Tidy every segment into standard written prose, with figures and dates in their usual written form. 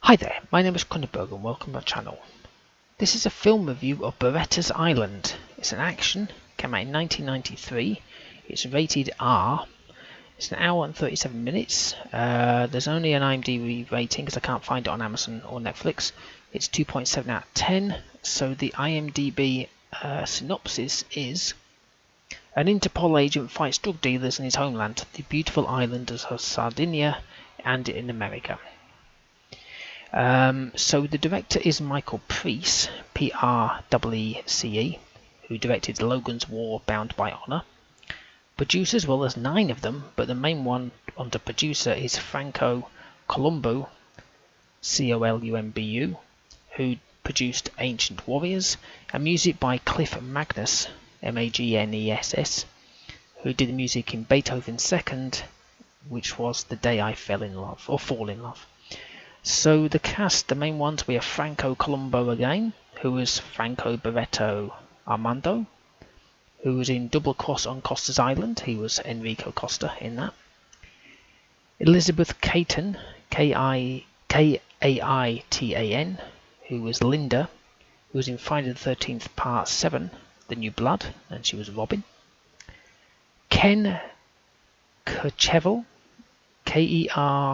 Hi there, my name is Kronenberg and welcome to my channel. This is a film review of Beretta's Island. It's an action, came out in 1993, it's rated R, it's an hour and 37 minutes, there's only an IMDb rating because I can't find it on Amazon or Netflix. It's 2.7 out of 10, so the IMDb synopsis is: an Interpol agent fights drug dealers in his homeland, the beautiful island of Sardinia, and in America. So the director is Michael Preece, P-R-E-E-C-E, who directed Logan's War, Bound by Honor. Producers, well, there's 9 of them, but the main one under producer is Franco Columbu, C-O-L-U-M-B-U, who produced Ancient Warriors, and music by Cliff Magness, M-A-G-N-E-S-S, who did the music in Beethoven's Second, which was The Day I Fell in Love, or Fall in Love. So the cast, the main ones, we have Franco Columbu again, who was Franco Beretta Armando, who was in Double Cross on Costa's Island. He was Enrico Costa in that. Elizabeth Caton, K-A-I-T-A-N, who was Linda, who was in Friday the 13th Part 7, The New Blood, and she was Robin. Ken Kercheval, K-E-R-C-H-E-V-A-L,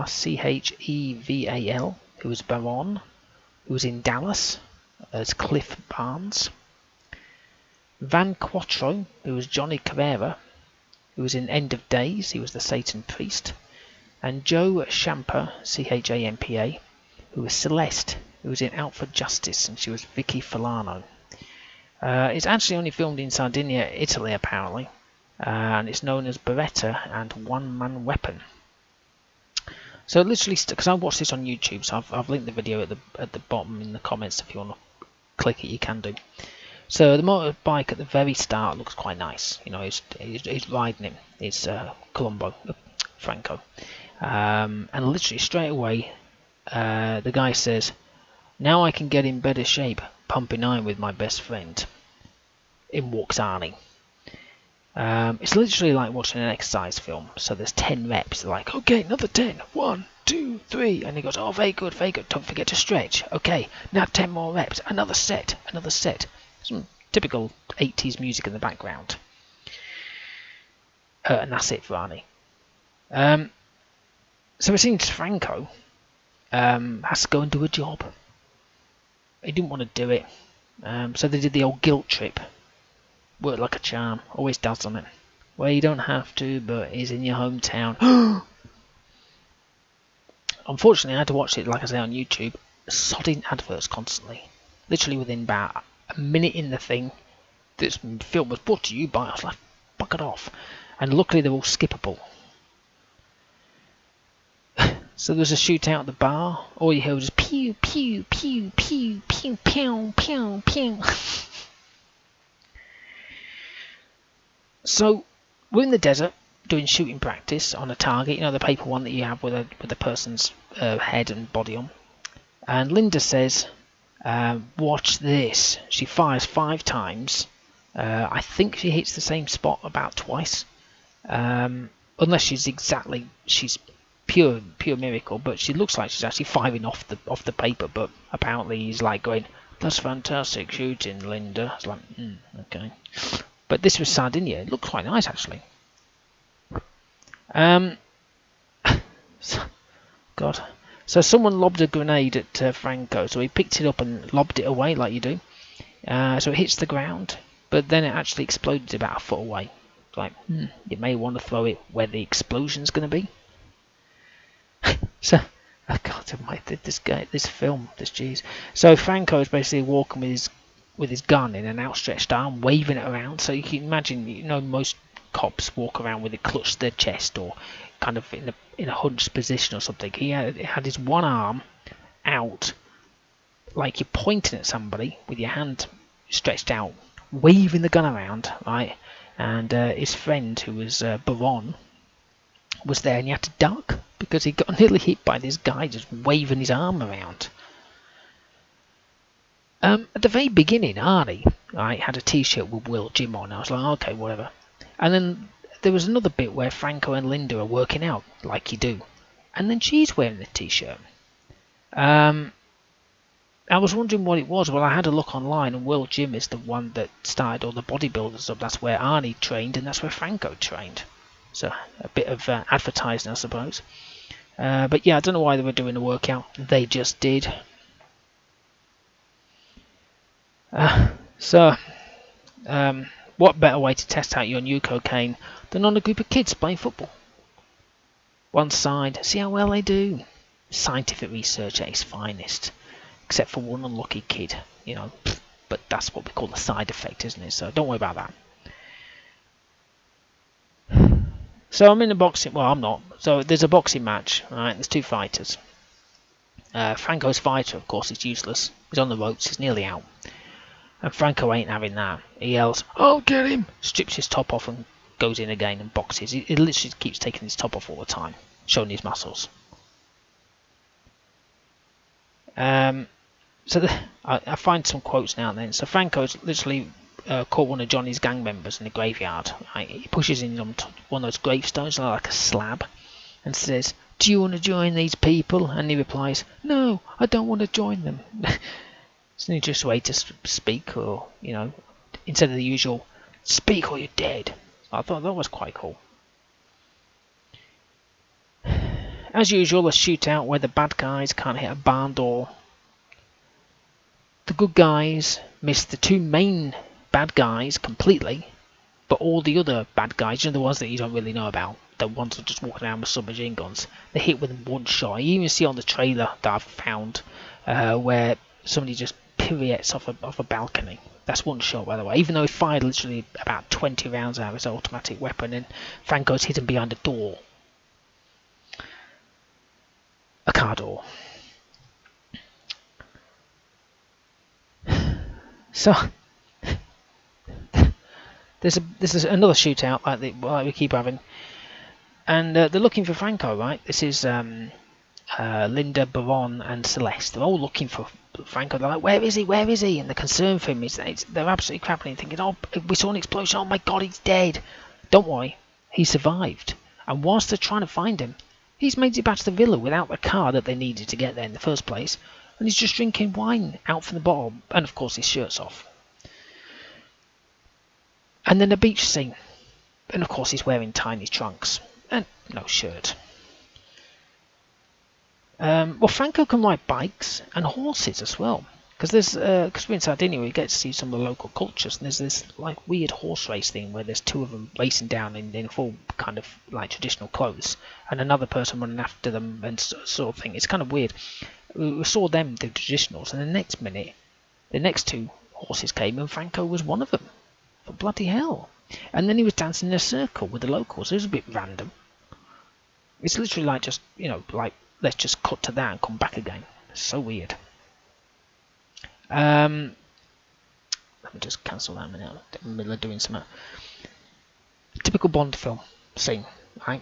who was Baron, who was in Dallas as Cliff Barnes. Van Quattro, who was Johnny Carrera, who was in End of Days, he was the Satan Priest. And Joe Champa, C-H-A-M-P-A, who was Celeste, who was in Out for Justice, and she was Vicky Filano. It's actually only filmed in Sardinia, Italy, apparently, and it's known as Beretta and One Man Weapon. So literally, because I watched this on YouTube, so I've linked the video at the bottom in the comments. If you want to click it, you can do. So the motorbike at the very start looks quite nice. You know, he's riding him. It's Franco, and literally straight away, the guy says, "Now I can get in better shape, pumping iron with my best friend." In walks Arnie. It's literally like watching an exercise film. So there's 10 reps. They're like, okay, another 10. 1, 2, 3. And he goes, oh, very good, very good. Don't forget to stretch. Okay, now 10 more reps. Another set, another set. Some typical 80s music in the background. And that's it for Arnie. So it seems Franco has to go and do a job. He didn't want to do it. So they did the old guilt trip. Worked like a charm, always does on it. Well, you don't have to, but he's in your hometown. Unfortunately, I had to watch it, like I say, on YouTube. Sodding adverts constantly. Literally within about a minute in the thing, this film was brought to you by. I was like, fuck it off. And luckily, they're all skippable. So there was a shootout at the bar. All you hear was just pew, pew, pew, pew, pew, pew, pew, pew. So we're in the desert doing shooting practice on a target, you know, the paper one that you have with the person's head and body on. And Linda says, watch this. She fires 5 times. I think she hits the same spot about twice. Unless she's pure miracle, but she looks like she's actually firing off the paper. But apparently he's like going, that's fantastic shooting, Linda. It's like, okay. But this was Sardinia. It looked quite nice, actually. God. So someone lobbed a grenade at Franco. So he picked it up and lobbed it away, like you do. So it hits the ground. But then it actually exploded about a foot away. It's like, you may want to throw it where the explosion's going to be. So, oh God, this cheese. So Franco is basically walking with his gun in an outstretched arm, waving it around. So you can imagine, you know, most cops walk around with it clutched to their chest or kind of in a hunched position or something. He had his one arm out, like you're pointing at somebody with your hand stretched out, waving the gun around, right? And his friend, who was Baron, was there, and he had to duck because he got nearly hit by this guy just waving his arm around. At the very beginning, Arnie had a t-shirt with Will Jim on. I was like, okay, whatever. And then there was another bit where Franco and Linda are working out, like you do. And then she's wearing the t-shirt. I was wondering what it was. Well, I had a look online, and World Gym is the one that started all the bodybuilders up. That's where Arnie trained, and that's where Franco trained. So a bit of advertising, I suppose. But yeah, I don't know why they were doing a workout. They just did. So, what better way to test out your new cocaine than on a group of kids playing football? One side, see how well they do. Scientific research at its finest. Except for one unlucky kid, but that's what we call the side effect, isn't it? So don't worry about that. So I'm in a boxing, well, I'm not. So there's a boxing match, right? There's two fighters. Franco's fighter, of course, is useless. He's on the ropes, he's nearly out. And Franco ain't having that. He yells, "I'll get him!" Strips his top off and goes in again and boxes. He literally keeps taking his top off all the time, showing his muscles. So I find some quotes now and then. So Franco's literally caught one of Johnny's gang members in the graveyard. Right? He pushes in on one of those gravestones, like a slab, and says, "Do you want to join these people?" And he replies, "No, I don't want to join them." It's an interesting way to speak, or instead of the usual "speak or you're dead." I thought that was quite cool. As usual, a shootout where the bad guys can't hit a barn door. The good guys miss the two main bad guys completely, but all the other bad guys, the ones that you don't really know about, the ones that are just walking around with submachine guns, they hit with one shot. You even see on the trailer that I've found where somebody just pirouettes off a balcony. That's one shot, by the way, even though he fired literally about 20 rounds out of his automatic weapon, and Franco's hidden behind a door. A car door. So there's another shootout like we keep having, and they're looking for Franco, right? This is Linda, Baron, and Celeste. They're all looking for Franco. They're like, "Where is he? Where is he?" And the concern for him is they're absolutely crapping, thinking, "Oh, we saw an explosion. Oh my God, he's dead." Don't worry, he survived. And whilst they're trying to find him, he's made it back to the villa without the car that they needed to get there in the first place. And he's just drinking wine out from the bottle, and of course his shirt's off. And then a beach scene, and of course he's wearing tiny trunks and no shirt. Well, Franco can ride bikes and horses as well, because we're in Sardinia, we get to see some of the local cultures, and there's this like weird horse race thing where there's two of them racing down in full kind of like traditional clothes, and another person running after them and sort of thing. It's kind of weird. We saw them do traditionals, and the next minute, the next two horses came, and Franco was one of them. But bloody hell! And then he was dancing in a circle with the locals. It was a bit random. It's literally like just like let's just cut to that and come back again. It's so weird. Let me just cancel that a minute. I'm in the middle of doing something. Typical Bond film scene, right?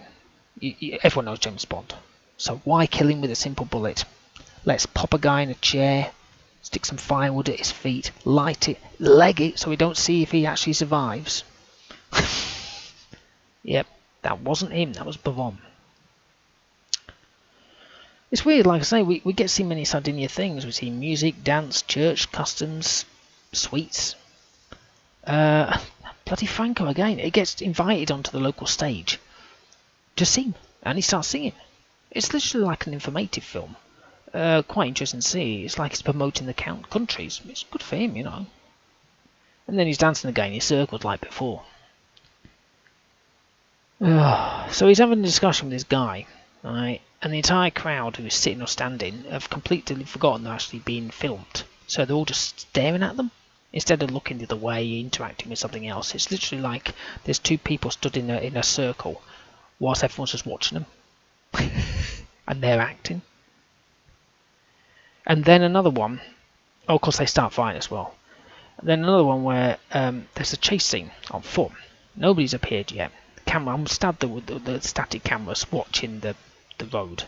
Everyone knows James Bond. So why kill him with a simple bullet? Let's pop a guy in a chair, stick some firewood at his feet, light it, leg it so we don't see if he actually survives. Yep, that wasn't him, that was Baron. It's weird, like I say, we get to see many Sardinia things. We see music, dance, church, customs, sweets. Bloody Franco again. He gets invited onto the local stage to sing, and he starts singing. It's literally like an informative film. Quite interesting to see. It's like he's promoting the countries. It's good for him, And then he's dancing again. He's circled like before. So he's having a discussion with this guy, right? And the entire crowd who is sitting or standing have completely forgotten they're actually being filmed. So they're all just staring at them instead of looking the other way, interacting with something else. It's literally like there's two people stood in a circle whilst everyone's just watching them. And they're acting. And then another one. Oh, of course they start fighting as well. And then another one where there's a chase scene on foot. Nobody's appeared yet. I'm stabbed with the static cameras watching the road,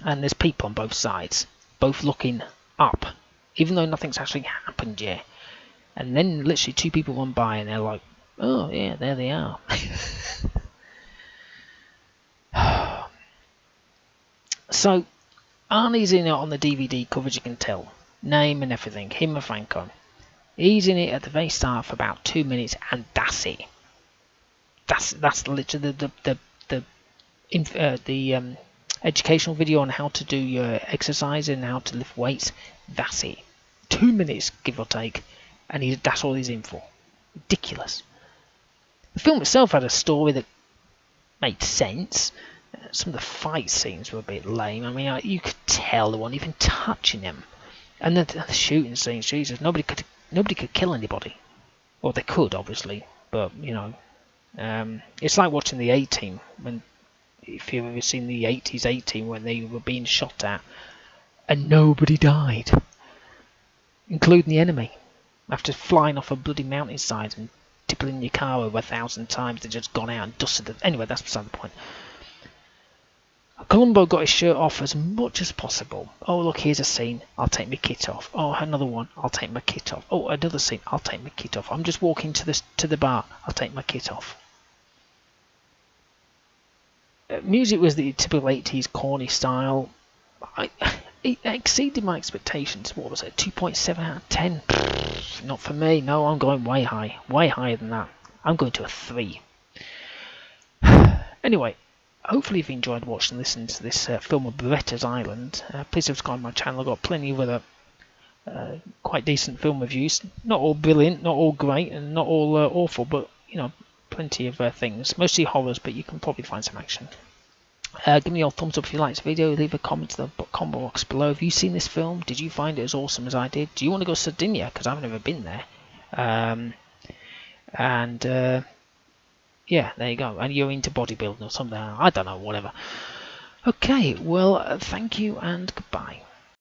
and there's people on both sides, both looking up, even though nothing's actually happened yet. And then literally two people run by, and they're like, "Oh yeah, there they are." So Arnie's in it on the DVD coverage, you can tell. Name and everything, him and Franco. He's in it at the very start for about 2 minutes, and that's it. That's literally the educational video on how to do your exercise and how to lift weights. That's it. 2 minutes, give or take, and that's all he's in for. Ridiculous. The film itself had a story that made sense. Some of the fight scenes were a bit lame. I mean, you could tell they weren't even touching him. And the shooting scenes, Jesus, nobody could kill anybody. Well, they could, obviously, but you know, it's like watching the A-Team. If you've ever seen the 80s A-Team when they were being shot at, and nobody died, including the enemy, after flying off a bloody mountainside and tippling your car over 1,000 times. They've just gone out and dusted it. Anyway, that's beside the point. Columbo got his shirt off as much as possible. Oh, look, here's a scene. I'll take my kit off. Oh, another one. I'll take my kit off. Oh, another scene. I'll take my kit off. I'm just walking to the bar. I'll take my kit off. Music was the typical 80s corny style. It exceeded my expectations. What was it? 2.7 out of 10? Not for me. No, I'm going way high. Way higher than that. I'm going to a 3. Anyway, hopefully you've enjoyed watching and listening to this film of Beretta's Island. Please subscribe to my channel. I've got plenty of other quite decent film reviews. Not all brilliant, not all great, and not all awful, but, you know, plenty of things. Mostly horrors, but you can probably find some action. Give me your thumbs up if you liked the video. Leave a comment in the comment box below. Have you seen this film? Did you find it as awesome as I did? Do you want to go to Sardinia? Because I've never been there. Yeah, there you go. And you're into bodybuilding or something. I don't know, whatever. Okay, well, thank you and goodbye.